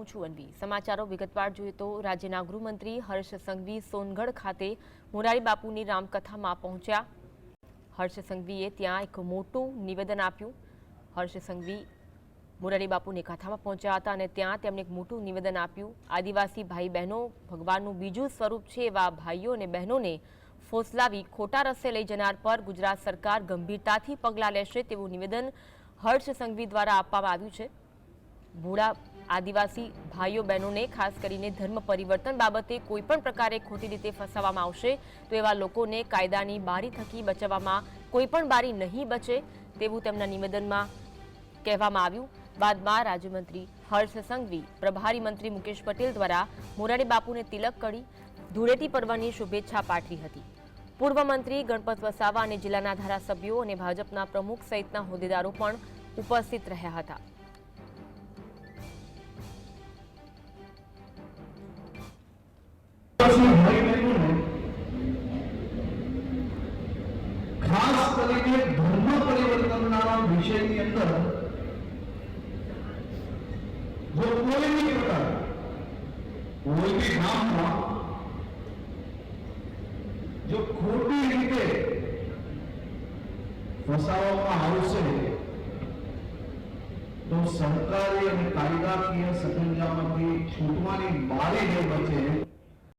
હું છું અન્વી। સમાચારો વિગતવાર જોઈએ તો રાજ્યના ગૃહમંત્રી હર્ષ સંઘવી સોનગઢ ખાતે મોરારી બાપુની રામકથામાં પહોંચ્યા। હર્ષ સંઘવીએ ત્યાં એક મોટું નિવેદન આપ્યું। હર્ષ સંઘવી મોરારી બાપુની કથામાં પહોંચ્યા હતા અને ત્યાં તેમણે એક મોટું નિવેદન આપ્યું। આદિવાસી ભાઈ બહેનો ભગવાનનું બીજું સ્વરૂપ છે, એવા ભાઈઓ અને બહેનોને ફોસલાવી ખોટા રસ્તે લઈ જનાર પર ગુજરાત સરકાર ગંભીરતાથી પગલાં લેશે તેવું નિવેદન હર્ષ સંઘવી દ્વારા આપવામાં આવ્યું છે। ભોળા આદિવાસી ભાઈઓ બહેનોને ખાસ કરીને ધર્મ પરિવર્તન બાબતે કોઈપણ પ્રકારે ખોટી રીતે ફસાવવામાં આવશે તો એવા લોકોને કાયદાની બારી થકી બચાવવામાં કોઈપણ બારી નહીં બચે તેવું તેમના નિવેદનમાં કહેવામાં આવ્યું। બાદમાં રાજ્યમંત્રી હર્ષ સંઘવી પ્રભારી મંત્રી મુકેશ પટેલ દ્વારા મોરારી બાપુને તિલક કરી ધૂળેટી પર્વની શુભેચ્છા પાઠવી હતી। પૂર્વ મંત્રી ગણપત વસાવા અને જિલ્લાના ધારાસભ્યો અને ભાજપના પ્રમુખ સહિતના હોદ્દેદારો પણ ઉપસ્થિત રહ્યા હતા। खास કરીને ધર્મ પરિવર્તનના વિષયની અંદર જો કોઈ બી પ્રકાર કોઈ બી ગામમાં જો ખોટી રીતે ફસાવવામાં આવશે તો સરકારી અને કાયદાકીય સકંજામાંથી છૂટવાની બારી નહીં બચે।